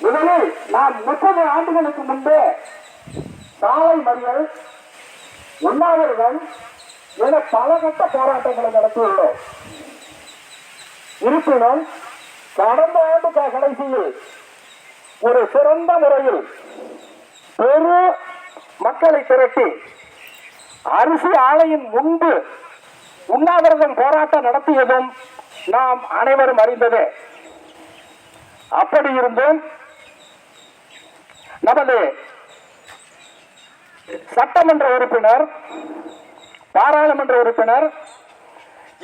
முதலில் நாம் 30 ஆண்டுகளுக்கு முன்பே சாலை மறியல், உண்ணாவிரதம் என பல கட்ட போராட்டங்களை நடத்தியுள்ளோம். இருப்பினும் கடந்த ஆண்டு கடைசியில் ஒரு சிறந்த முறையில் பெரு மக்களை திரட்டி அரிசி ஆலையின் முன்பு உண்ணாவிரதம் போராட்டம் நடத்தியதும் நாம் அனைவரும் அறிந்ததே. அப்படி இருந்தும் நமது சட்டமன்ற உறுப்பினர், பாராளுமன்ற உறுப்பினர்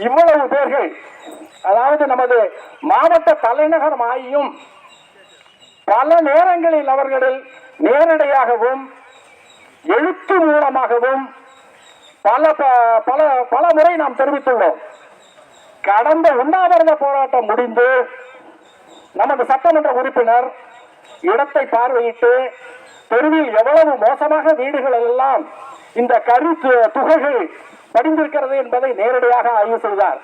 இவ்வளவு பேர்கள், அதாவது நமது மாவட்ட தலைநகரம் ஆகியும் பல நேரங்களில் அவர்களில் நேரடியாகவும் எழுத்து மூலமாகவும் பல பல பல முறை நாம் தெரிவித்துள்ளோம். கடந்த உண்ணாவிரத போராட்டம் முடிந்து நமது சட்டமன்ற உறுப்பினர் இடத்தை பார்வையிட்டு தெருவில் எவ்வளவு மோசமாக வீடுகள் எல்லாம் இந்த கரி துகைகள் படிந்திருக்கிறது என்பதை நேரடியாக ஆய்வு செய்தார்.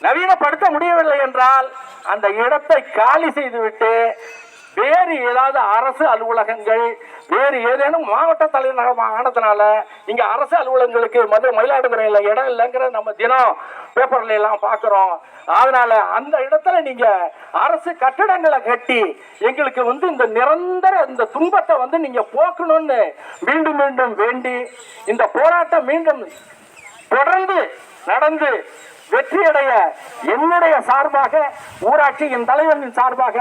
நவீனப்படுத்த முடியவில்லை என்றால் அந்த இடத்தை காலி செய்துவிட்டு வேறு ஏதாவது அரசு அலுவலகங்கள், வேறு ஏதேனும் மாவட்ட தலைநகரம் ஆனதுனால இங்க அரசு அலுவலகங்களுக்கு மயிலாடுதுறையில இடம் இல்லைங்கிற நம்ம தினம் பேப்பர்ல எல்லாம் பாக்குறோம். அதனால அந்த இடத்துல நீங்க அரசு கட்டிடங்களை கட்டி எங்களுக்கு இந்த நிரந்தர இந்த துன்பத்தை நீங்க போக்கணும்னு மீண்டும் மீண்டும் வேண்டி இந்த போராட்டம் மீண்டும் தொடர்ந்து நடந்து வெற்றியடைய என்னுடைய சார்பாக, ஊராட்சியின் தலைவரின் சார்பாக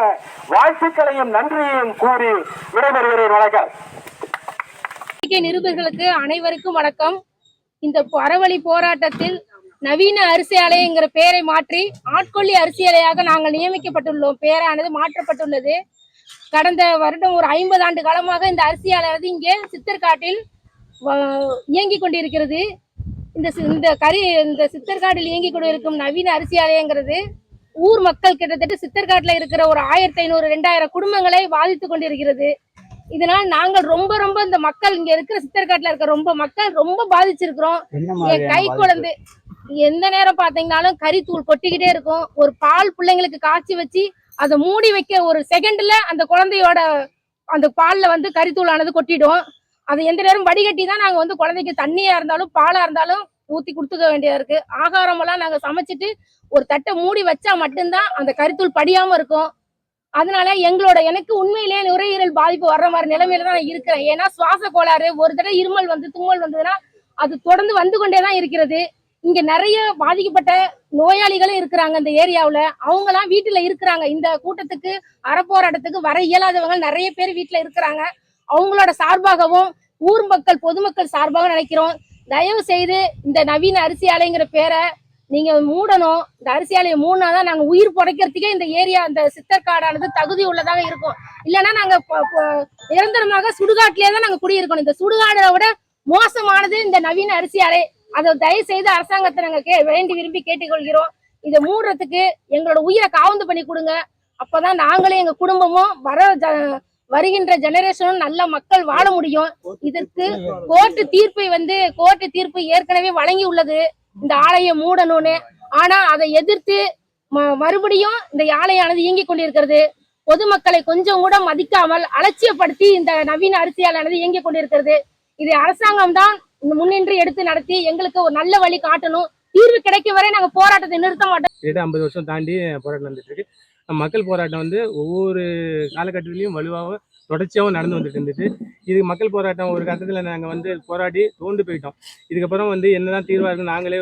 வாழ்த்துக்களையும் நன்றியையும் கூறி விடைபெறுகிறேன். வணக்கம். நிருபர்களுக்கு அனைவருக்கும் வணக்கம். இந்த அறவழி போராட்டத்தில் நவீன அரிசி ஆலைங்கிற பெயரை மாற்றி ஆட்கொள்ளி அரிசி ஆலையாக நாங்கள் நியமிக்கப்பட்டுள்ளோம். பெயரானது மாற்றப்பட்டுள்ளது. கடந்த வருடம் ஒரு 50 ஆண்டு காலமாக இந்த அரிசி ஆலை இங்கே சித்தர்காட்டில் இயங்கிக் கொண்டிருக்கிறது. இந்த சித்தர்காட்டில் இயங்கி கொண்டிருக்கும் நவீன அரிசி ஆலயங்கிறது ஊர் மக்கள் கிட்டத்தட்ட சித்தர்காட்டில் இருக்கிற ஒரு 1500-2000 குடும்பங்களை பாதித்துக் கொண்டிருக்கிறது. இதனால் நாங்கள் ரொம்ப இந்த மக்கள் இங்க இருக்கிற சித்தர்காட்டில் இருக்கிற மக்கள் ரொம்ப பாதிச்சிருக்கிறோம். என் கை குழந்தை எந்த நேரம் பாத்தீங்கன்னாலும் கறித்தூள் கொட்டிக்கிட்டே இருக்கும். ஒரு பால் பிள்ளைங்களுக்கு காய்ச்சி வச்சு அதை மூடி வைக்க ஒரு செகண்ட்ல அந்த குழந்தையோட அந்த பால்ல கறித்தூள் ஆனது கொட்டிடும். அது எந்த நேரம் வடிகட்டி தான் நாங்க குழந்தைக்கு தண்ணியா இருந்தாலும் பாலா இருந்தாலும் ஊத்தி கொடுத்துக்க வேண்டியதா இருக்கு. ஆகாரம் எல்லாம் நாங்க சமைச்சிட்டு ஒரு தட்டை மூடி வச்சா மட்டும்தான் அந்த கறித்தூள் படியாம இருக்கும். அதனால எனக்கு உண்மையிலேயே நுரையீரல் பாதிப்பு வர்ற மாதிரி நிலைமையில தான் நான் இருக்கிறேன். ஏன்னா சுவாச கோளாறு, ஒரு தடவை இருமல் தும்மல் வந்ததுன்னா அது தொடர்ந்து வந்து கொண்டேதான் இருக்கிறது. இங்க நிறைய பாதிக்கப்பட்ட நோயாளிகளும் இருக்கிறாங்க. இந்த ஏரியாவுல அவங்க எல்லாம் வீட்டுல இருக்கிறாங்க. இந்த கூட்டத்துக்கு அறப்போராட்டத்துக்கு வர இயலாதவங்க நிறைய பேர் வீட்டுல இருக்கிறாங்க. அவங்களோட சார்பாகவும் ஊர் மக்கள் பொதுமக்கள் சார்பாக நினைக்கிறோம், தயவு செய்து இந்த நவீன அரிசி ஆலைங்கிற பேரை நீங்க மூடணும். இந்த அரிசி ஆலையை மூடினாதான் நாங்க உயிர் புடைக்கிறதுக்கே இந்த ஏரியா, இந்த சித்தர்காடானது தகுதி உள்ளதாக இருக்கும். இல்லைன்னா நாங்க நிரந்தரமாக சுடுகாட்டிலே தான் நாங்க குடியிருக்கணும். இந்த சுடுகாடை விட மோசமானது இந்த நவீன அரிசி ஆலை. அதை தயவு செய்து அரசாங்கத்தை நாங்க வேண்டி விரும்பி கேட்டுக்கொள்கிறோம். இதை மூடுறதுக்கு எங்களோட உயிரை காவந்து பண்ணி கொடுங்க. அப்பதான் நாங்களே எங்க குடும்பமும் வருகின்ற ஜெனரேஷனும் நல்ல மக்கள் வாழ முடியும். இதற்கு கோர்ட்டு தீர்ப்பு ஏற்கனவே வழங்கி உள்ளது இந்த ஆலையை மூடணும்னு. ஆனா அதை எதிர்த்து மறுபடியும் இந்த ஆலையானது இயங்கிக் கொண்டிருக்கிறது. பொதுமக்களை கொஞ்சம் கூட மதிக்காமல் அலட்சியப்படுத்தி இந்த நவீன அரிசி ஆலையானது இயங்கிக் கொண்டிருக்கிறது. இதை அரசாங்கம் தான் முன்னின்று எடுத்து நடத்தி எங்களுக்கு ஒரு நல்ல வழி காட்டணும். தீர்வு கிடைக்கும் வரை நாங்க போராட்டத்தை நிறுத்த மாட்டோம். 50 வருஷம் தாண்டி போராட்டம் நடந்துட்டு இருக்கு. மக்கள் போராட்டம் ஒவ்வொரு காலகட்டத்திலையும் வலுவாகவும் தொடர்ச்சியாகவும் நடந்து வந்துட்டு இருந்துச்சு. இது மக்கள் போராட்டம் ஒரு கட்டத்தில் நாங்கள் போராடி தோண்டு போயிட்டோம். இதுக்கப்புறம் என்னதான் தீர்வாக இருக்குன்னு நாங்களே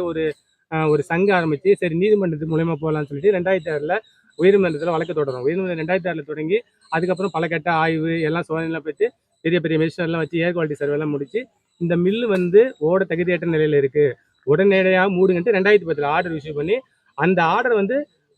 ஒரு சங்கம் ஆரம்பித்து சரி நீதிமன்றத்து மூலயமா போகலான்னு சொல்லிட்டு 2006 உயர்நீதிமன்றத்தில் வழக்கு தொடரும். உயர்நீதிமன்றம் 2006 தொடங்கி அதுக்கப்புறம் பல கட்ட ஆய்வு எல்லாம் சோதனைலாம் பெற்று பெரிய பெரிய மெஷினர்லாம் வச்சு ஏர் குவாலிட்டி சர்வேலாம் முடிச்சு இந்த மில்லு ஓட தகுதியற்ற நிலையில் இருக்குது, உடனடியாக மூடுங்கன்ட்டு 2010 ஆர்டர் இஷ்யூ பண்ணி அந்த ஆர்டர்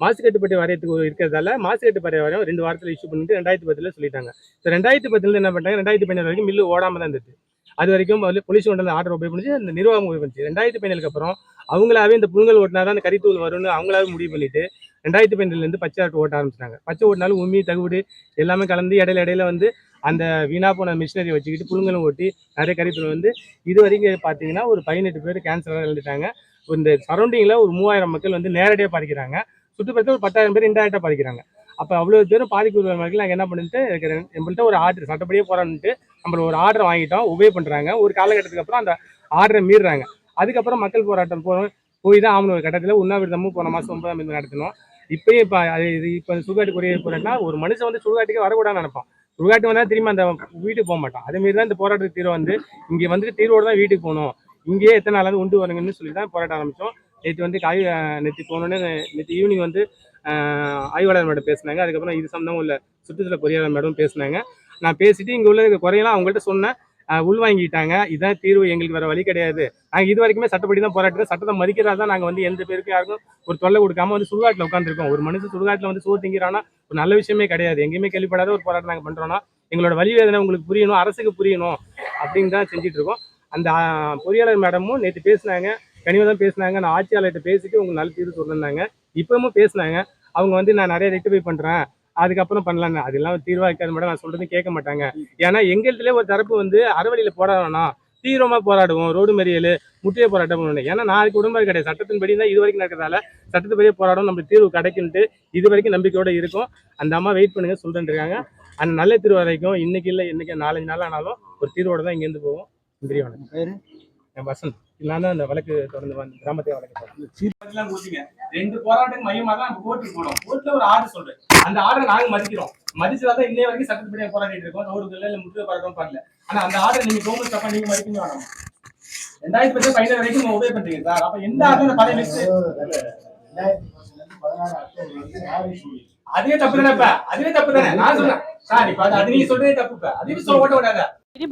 மாசுக்கட்டுப்பட்டு வரையத்துக்கு இருக்கிறதால மாசுக்கட்டுப்பட்டு வரையும் 2 வாரத்தில் இஷ்யூ பண்ணிட்டு 2010 சொல்லிட்டாங்க. ஸோ 2010 என்ன பண்ணிட்டாங்க, 2015 வரைக்கும் மில்லு ஓடாமல் தான் இருந்துச்சு. அது வரைக்கும் போலீஸ் கொண்டு ஆர்டர் ஒபே பண்ணிச்சு, அந்த நிர்வாகம் ஒபே பண்ணிச்சு. 2015 அப்புறம் அவங்களாவே இந்த புல்கள் ஓட்டினா தான் அந்த கரித்தூள் வரும்னு அவங்களாவே முடிவு பண்ணிட்டு 2015 பச்சை ஆட்டு ஓட்ட ஆரம்பிச்சிட்டாங்க. பச்சை ஓட்டினாலும் உமி தகுடு எல்லாமே கலந்து இடையில அந்த வீணா போன மிஷினரி வச்சுக்கிட்டு புல்களும் ஓட்டி நிறைய கரித்தூள் இது வரைக்கும் பார்த்தீங்கன்னா ஒரு 18 பேர் கேன்சராக இறந்துட்டாங்க. இந்த சரௌண்டிங்கில் ஒரு 3000 மக்கள் நேரடியாக பாதிக்கிறாங்க. சுற்றுப்பட்டு ஒரு 10,000 பேர் இன்டைரக்டாக பாதிக்கிறாங்க. அப்போ அவ்வளோ பேரும் பாதிக்குரியவர்களுக்கு நாங்கள் என்ன பண்ணிட்டு நம்மள்ட்ட ஒரு ஆர்டர் சட்டப்படியே போறான்ட்டு நம்மள ஒரு ஆர்டர் வாங்கிட்டோம், உபயோக பண்ணுறாங்க. ஒரு காலகட்டத்துக்கு அப்புறம் அந்த ஆர்டரை மீறுறாங்க. அதுக்கப்புறம் மக்கள் போராட்டம் போய் தான் ஆகணும். ஒரு கட்டத்தில் உண்ணாவிரதமும் போன மாதம் 9ஆம் தேதி நடத்தினோம். இப்பயும் இப்போ சுடுகாட்டு குடியேறி போறேன்னா ஒரு மனுஷன் வந்து சுடுகாட்டுக்கே வரக்கூடாதுன்னு நினைப்பான். சுடுகாட்டு வந்தால் திரும்பி அந்த வீட்டுக்கு போக மாட்டான். அதேமாரி தான் இந்த போராட்டத்துக்கு தீர்வு வந்து இங்கே வந்துட்டு தீர்வோடு தான் வீட்டுக்கு போகணும், இங்கேயே எத்தனை நாளாவது உண்டு வருங்கன்னு சொல்லி தான் போராட்டம் ஆரம்பித்தோம். நேற்று வந்து நேற்று போனோன்னே நேற்று ஈவினிங் வந்து ஆய்வாளர் மேடம் பேசினாங்க. அதுக்கப்புறம் இது சம்பந்தம் உள்ள சுற்றுச்சூழல் பொறியாளர் மேடம் பேசினாங்க. நான் பேசிட்டு இங்கே உள்ள குறையெல்லாம் அவங்கள்ட்ட சொன்னேன். உள்வாங்கிட்டாங்க. இதுதான் தீர்வு, எங்களுக்கு வேற வழி கிடையாது. நாங்கள் இது வரைக்குமே சட்டப்படி தான் போராட்டம், சட்டத்தை மதிக்கிறதா தான் நாங்கள் வந்து எந்த பேருக்கும் யாருக்கும் ஒரு தொல்லை கொடுக்காம வந்து சுடுகாட்டில் உட்காந்துருக்கோம். ஒரு மனுஷன் சுடுகாட்டில் வந்து சோறு திங்கிறானா ஒரு நல்ல விஷயமே கிடையாது. எங்கேயுமே கேள்விப்படாத ஒரு போராட்டம் நாங்கள் பண்ணுறோம்னா எங்களோட வழி வேதனை உங்களுக்கு புரியணும், அரசுக்கு புரியணும் அப்படின்னு தான் செஞ்சுட்டு இருக்கோம். அந்த பொறியாளர் மேடமும் நேற்று பேசினாங்க, கனிவாக தான் பேசினாங்க. நான் ஆட்சியாளர்கிட்ட பேசிட்டு உங்களுக்கு நல்ல தீர்வு சொல்லியிருந்தாங்க. இப்பவும் பேசினாங்க. அவங்க வந்து நான் நிறைய ரெக்டிஃபை பண்ணுறேன், அதுக்கப்புறம் பண்ணலாங்க. அதெல்லாம் தீர்வாக இருக்காது மேடம், நான் சொல்றது கேட்க மாட்டாங்க. ஏன்னா எங்கள்கிட்ட ஒரு தரப்பு வந்து அறவழியில் போராடணும், தீவிரமாக போராடுவோம், ரோடு மறியல் முற்றிய போராட்டம் பண்ணணும். ஏன்னா நாளைக்கு உடம்பு கிடையாது, சட்டத்தின்படி தான் இது வரைக்கும் நடக்கிறதால சட்டத்துப்படியே போராடும், நம்மளுக்கு தீர்வு கிடைக்குன்ட்டு இது வரைக்கும் நம்பிக்கையோட இருக்கும். அந்த அம்மா வெயிட் பண்ணுங்க சொல்லிட்டு இருக்காங்க. அந்த நல்ல தீர்வு வரைக்கும் இன்னைக்கு இல்லை இன்னைக்கு 4-5 நாள் ஆனாலும் ஒரு தீர்வோட தான் இங்கேருந்து போவோம். பேரு என் வசந்த். நான் தான் அந்த வழக்கு தொடர்ந்து கிராமத்தையே வழக்கு கொடுத்தீங்க. 2 போராட்டத்துக்கு மையமாக தான் நம்ம கோர்ட்டுக்கு போனோம். கோர்ட்ல ஒரு ஆர்டர் சொல்றேன், அந்த ஆர்டரை நாங்க மதிக்கிறோம். மதிச்சதான் இன்னைய வரைக்கும் சட்டப்படியா போராடிட்டு இருக்கோம். ரோடுகள்ல இல்ல முற்றிய போராட்டம் பண்ணல. ஆனா அந்த ஆர்டர் நீங்க கவர்மெண்ட் தப்பா நீங்க மதிக்கவே வேணாம். 2010 ஃபைனல் வரைக்கும் நீங்க உபயோக பண்றீங்க சார். அப்ப எந்த ஆர்டர் பழைய லிஸ்ட் அதுவே தப்பு தானே? அதுவே தப்பு தானே நான் சொல்றேன் சார். இப்ப அது நீங்க சொல்றதே தப்பு. அதுவே சொல்ல ஓட்ட விடாத.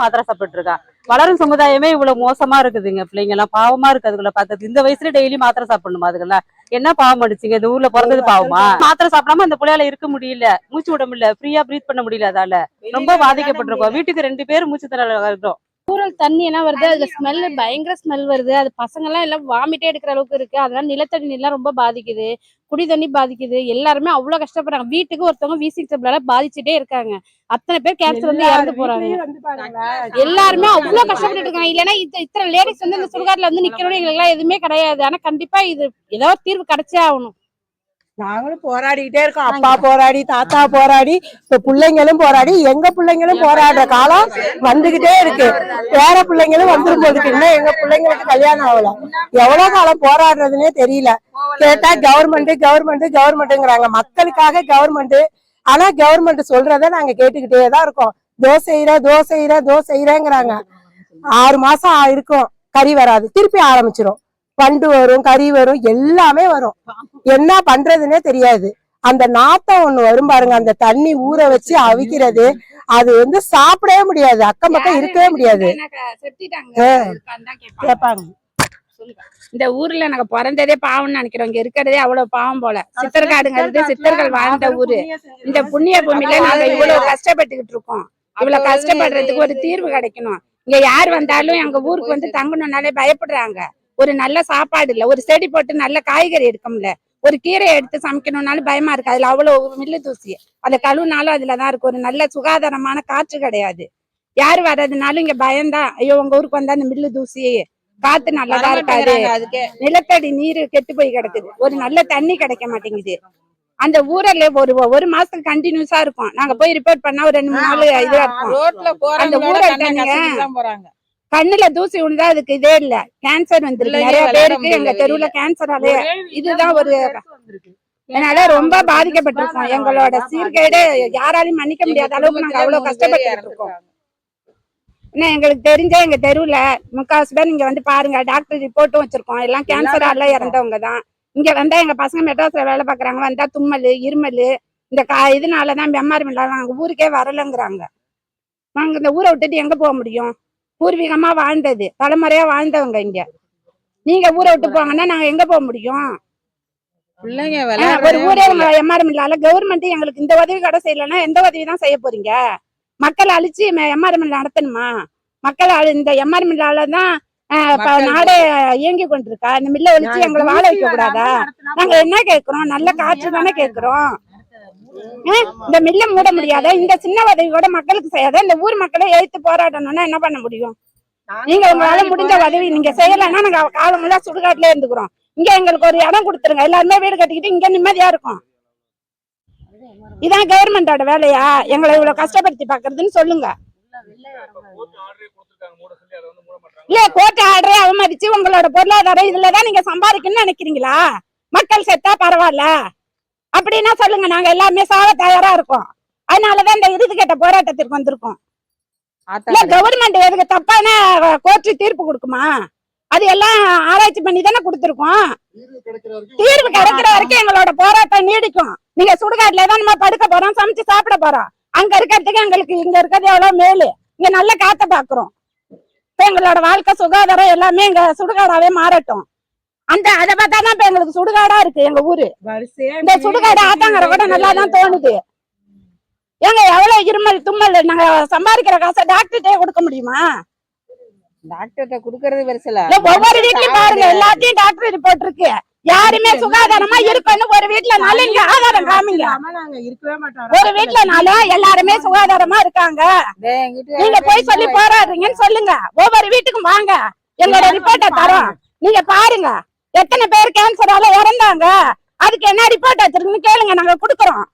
மாத்திரை சாப்பிட்டு இருக்கா. வளரும் சமுதாயமே இவ்வளவு மோசமா இருக்குதுங்க. பிள்ளைங்க எல்லாம் பாவமா இருக்கு. அதுக்குள்ள பார்த்தது இந்த வயசுல டெய்லி மாத்திரை சாப்பிடணுமா? அதுக்கெல்லாம் என்ன பாவம் அடிச்சுங்க? இந்த ஊர்ல பிறந்தது பாவமா? மாத்திரை சாப்பிடாம அந்த பிள்ளையால இருக்க முடியல, மூச்சு விட முடியல, ஃப்ரீயா பிரீத் பண்ண முடியல. அதால ரொம்ப பாதிக்கப்பட்டிருக்கோம். வீட்டுக்கு 2 பேரும் மூச்சு திணறல் வருதோம். ஊரல் தண்ணி என்ன வருது, அதுல ஸ்மெல், பயங்கர ஸ்மெல் வருது. அது பசங்க எல்லாம் வாமிட்டே எடுக்கிற அளவுக்கு இருக்கு. அதனால நிலத்தடி நீர்லாம் ரொம்ப பாதிக்குது, குடி தண்ணி பாதிக்குது. எல்லாருமே அவ்வளவு கஷ்டப்படுறாங்க. வீட்டுக்கு ஒருத்தவங்க வீசிங் பாதிச்சுட்டே இருக்காங்க. அத்தனை பேர் கேன்சர் வந்து இறந்து போறாங்க. எல்லாருமே அவ்வளவு கஷ்டப்பட்டு இருக்காங்க. இல்லைன்னா இத்தனை லேடிஸ் வந்து இந்த சுடுகாட்டுல வந்து நிக்கணும் எங்களுக்கு எல்லாம் எதுவுமே கிடையாது. ஆனா கண்டிப்பா இது ஏதோ தீர்வு கிடைச்சே ஆகணும். நாங்களும் போராடிக்கிட்டே இருக்கோம். அப்பா போராடி, தாத்தா போராடி, இப்ப பிள்ளைங்களும் போராடி, எங்க பிள்ளைங்களும் போராடுற காலம் வந்துகிட்டே இருக்கு. பேர பிள்ளைங்களும் வந்துரும் போதுக்கு. இன்னும் எங்க பிள்ளைங்களுக்கு கல்யாணம் ஆகல. எவ்வளவு காலம் போராடுறதுன்னே தெரியல. கேட்டா கவர்மெண்ட்ங்கிறாங்க. மக்களுக்காக கவர்மெண்ட். ஆனா கவர்மெண்ட் சொல்றத நாங்க கேட்டுக்கிட்டே தான் இருக்கோம். தோசைங்கிறாங்க. 6 மாசம் இருக்கும், கறி வராது, திருப்பி ஆரம்பிச்சிரும். பண்டு வரும், கறி வரும், எல்லாமே வரும். என்ன பண்றதுன்னே தெரியாது. அந்த நாத்தம் ஒண்ணு வரும் பாருங்க, அந்த தண்ணி ஊற வச்சு அவிக்கிறது, அது வந்து சாப்பிடவே முடியாது, அக்கம் பக்கம் இருக்கவே முடியாது. கேட்பாங்க. இந்த ஊர்ல நாங்க பிறந்ததே பாவம்னு நினைக்கிறோம். இங்க இருக்கிறதே அவ்வளவு பாவம் போல. சித்தர்காடுங்கிறது சித்தர்கள் வாழ்ந்த ஊரு. இந்த புண்ணிய பூமியில நாங்க இவ்வளவு கஷ்டப்பட்டுக்கிட்டு இருக்கோம். இவ்வளவு கஷ்டப்படுறதுக்கு ஒரு தீர்வு கிடைக்கணும். இங்க யார் வந்தாலும் எங்க ஊருக்கு வந்து தங்கணும்னாலே பயப்படுறாங்க. ஒரு நல்ல சாப்பாடு இல்ல, ஒரு செடி போட்டு நல்ல காய்கறி எடுக்கல, ஒரு கீரையை எடுத்து சமைக்கணும்னாலும் பயமா இருக்கு. அதுல அவ்வளவு மில்லு தூசி, அதை கழுவுனாலும் அதுலதான் இருக்கு. ஒரு நல்ல சுகாதாரமான காற்று கிடையாது. யாரு வர்றதுனாலும் இங்க பயம்தான். ஐயோ உங்க ஊருக்கு வந்தா அந்த மில்லு தூசி, காத்து நல்லதா இருக்காது, நிலத்தடி நீர் கெட்டு போய் கிடக்குது, ஒரு நல்ல தண்ணி கிடைக்க மாட்டேங்குது. அந்த ஊரல்ல ஒரு மாசத்துக்கு கண்டினியூஸா இருக்கும். நாங்க போய் ரிப்போர்ட் பண்ணா ஒரு 2-3 நாள் இதா இருக்கும். அந்த ஊரல் தண்ணிங்க கண்ணுல தூசி விழுந்தா அதுக்கு இதே இல்ல, கேன்சர் வந்துருக்கு. நிறைய பேருக்கு எங்க தெருவுல கேன்சராலே இதுதான் ஒரு. அதனால ரொம்ப பாதிக்கப்பட்டிருக்கோம். எங்களோட சீர்கேடு யாராலையும் மன்னிக்க முடியாத அளவுக்கு நாங்க அவ்வளவு கஷ்டப்பட்டு இருக்கோம். ஏன்னா எங்களுக்கு தெரிஞ்ச எங்க தெருவுல 3/4 பேர் நீங்க வந்து பாருங்க, டாக்டர் ரிப்போர்ட்டும் வச்சிருக்கோம். எல்லாம் கேன்சரால இறந்தவங்க தான். இங்க வந்தா எங்க பசங்க மெட்ராஸ்ல வேலை பாக்குறாங்க, வந்தா தும்மல், இருமல், இந்த இதனாலதான் எம்ஆர்எம் நாங்க ஊருக்கே வரலங்கிறாங்க. நாங்க இந்த ஊரை விட்டுட்டு எங்க போக முடியும்? பூர்வீகமா வாழ்ந்தது, தலைமுறையா வாழ்ந்தவங்க இங்க. நீங்க ஊரை விட்டு போங்கன்னா நாங்க எங்க போக முடியும்? ஒரு ஊரே எம்ஆர்எம் இல்லாத கவர்மெண்ட் எங்களுக்கு இந்த உதவி கடை செய்யலன்னா எந்த உதவி தான் செய்ய போறீங்க? மக்களை அழிச்சு எம்ஆர்எம் நடத்தணுமா? மக்கள் இந்த எம்ஆர்எம் தான் நாடே இயங்கி கொண்டிருக்கா? இந்த மில்ல ஒழிச்சு எங்களை வாழ வைக்க கூடாதா? நாங்க என்ன கேட்கிறோம்? நல்ல காற்று தானே கேட்கிறோம். இந்த மில்ல மூட முடியாத, இந்த சின்ன உதவி கூட மக்களுக்கு செய்யாத, இந்த ஊர் மக்களை எழுத்து போராடணும்னா என்ன பண்ண முடியும்? நீங்க உங்களால முடிஞ்ச உதவி நீங்க செய்யலைன்னா நாங்க காலமெல்லாம் சுடுகாட்டுல இருந்துக்கிறோம். இங்க எங்களுக்கு ஒரு இடம் கொடுத்துருங்க, எல்லாருமே வீடு கட்டிக்கிட்டு இங்க நிம்மதியா இருக்கும். இதான் கவர்மெண்டோட வேலையா எங்களை இவ்வளவு கஷ்டப்படுத்தி பாக்குறதுன்னு சொல்லுங்க. இல்ல கோர்ட் ஆர்டரே அவமதிச்சு உங்களோட பொருளாதாரம் இதுலதான் நீங்க சம்பாதிக்கணும்னு நினைக்கிறீங்களா? மக்கள் செத்தா பரவாயில்ல அப்படின்னா சொல்லுங்க, நாங்க எல்லாமே சாவ தயாரா இருக்கோம். அதனாலதான் இந்த இறுதி கட்ட போராட்டத்திற்கு வந்திருக்கோம். இல்ல கவர்மெண்ட் எதுக்கு தப்பான கோர்ட்டு தீர்ப்பு கொடுக்குமா? அது எல்லாம் ஆராய்ச்சி பண்ணி தானே கொடுத்துருக்கோம். தீர்வு கிடைக்கிற வரைக்கும் எங்களோட போராட்டம் நீடிக்கும். நீங்க சுடுகாட்டுல தான் நம்ம படுக்க போறோம், சமைச்சு சாப்பிட போறோம். அங்க இருக்கிறதுக்கு எங்களுக்கு இங்க இருக்கிறது எவ்வளவு மேலு. இங்க நல்ல காத்த பாக்குறோம். இப்ப எங்களோட வாழ்க்கை சுகாதாரம் எல்லாமே எங்க சுடுகாடாவே மாறட்டும். அதை பார்த்தாதான் இப்ப எங்களுக்கு சுடுகாடா இருக்கு எங்க ஊரு. இந்த சுடுகாடு ஆத்தாங்கரை கூட நல்லா தான் தோணுது. ஏங்க எவ்வளவு இருமல் தும்மல் நாங்க சம்பாதிக்கிற காசை டாக்டர்கிட்டே கொடுக்க முடியுமா? டாக்டர்கிட்ட குடுக்கறது பெருசுல ஒவ்வொரு வீட்லயும் பாருங்க, எல்லாத்தையும் டாக்டர் ரிப்போர்ட் இருக்கு. யாருமே சுகாதாரமா இருக்கணும் ஒரு வீட்டுலனாலும் இங்க ஆதாரம் காமிங்க. ஒரு வீட்டுலனாலும் எல்லாருமே சுகாதாரமா இருக்காங்க. நீங்க போய் சொல்லி போராடுறீங்கன்னு சொல்லுங்க. ஒவ்வொரு வீட்டுக்கும் வாங்க, எங்களோட ரிப்போர்ட்டை தரோம். நீங்க பாருங்க எத்தனை பேர் கேன்சரால இறந்தாங்க, அதுக்கு என்ன ரிப்போர்ட் வச்சிருக்குன்னு கேளுங்க, நாங்க குடுக்கறோம்.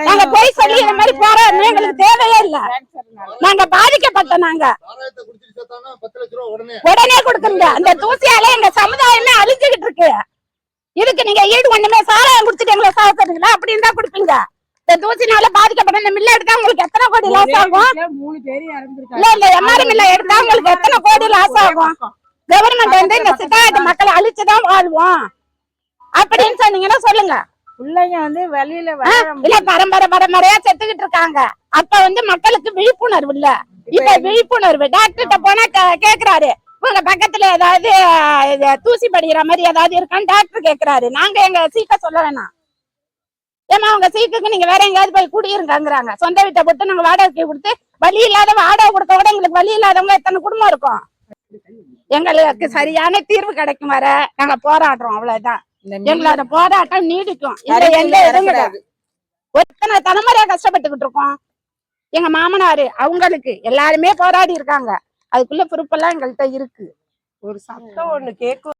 நாங்க போய் சொல்லி இந்த மாதிரி போராடணும் எங்களுக்கு தேவையே இல்ல. நாங்க பாதிக்கப்பட்ட நாங்க உடனே கொடுக்குறீங்க. அந்த தூசியால எங்க சமுதாயமே அழிஞ்சுகிட்டு இருக்கு. இதுக்கு நீங்க ஈடு ஒண்ணுமே சாராயம் குடிச்சிட்டு எங்களை சாப்பிடுறீங்களா? அப்படின்னு தான் கொடுப்பீங்க. இந்த தூசினால பாதிக்கப்பட்ட இந்த மில்ல எடுத்தா உங்களுக்கு எத்தனை கோடி லாஸ் ஆகும்? இல்ல இந்த எம்ஆர் மில்ல எடுத்தா உங்களுக்கு எத்தனை கோடி லாஸ் ஆகும்? கவர்மெண்ட் வந்து இந்த சித்தாயத்து மக்களை அழிச்சுதான் வாழ்வோம் அப்படின்னு சொன்னீங்கன்னா சொல்லுங்க. பிள்ளைங்க வந்து வெளியில இல்ல பரம்பரையா செத்துக்கிட்டு இருக்காங்க. அப்ப வந்து மக்களுக்கு விழிப்புணர்வு இல்ல. இப்ப விழிப்புணர்வு டாக்டர்கிட்ட போனா கேக்குறாரு, உங்க பக்கத்துல ஏதாவது தூசி படிக்கிற மாதிரி ஏதாவது இருக்கான்னு டாக்டர் கேக்குறாரு. நாங்க எங்க சீக்க சொல்ல வேணாம். ஏமா உங்க சீக்குக்கு நீங்க வேற எங்கேயாவது போய் குடியிருக்காங்கிறாங்க. சொந்த வீட்டை போட்டு நாங்க வாடகைக்கு கொடுத்து வழி இல்லாத வாடகை கொடுக்க விட எங்களுக்கு வழி இல்லாதவங்க எத்தனை குடும்பம் இருக்கும். எங்களுக்கு சரியான தீர்வு கிடைக்கும் வர நாங்க போராடுறோம். அவ்வளவுதான். எங்களோட போராட்டம் நீடிக்கும். இதுல எந்த இதுவும் கிடையாது. ஒத்தனை தலைமுறையா கஷ்டப்பட்டுக்கிட்டு இருக்கோம். எங்க மாமனாரு அவங்களுக்கு எல்லாருமே போராடி இருக்காங்க. அதுக்குள்ள பொறுப்பெல்லாம் எங்கள்கிட்ட இருக்கு. ஒரு சத்தம் ஒண்ணு கேட்கும்.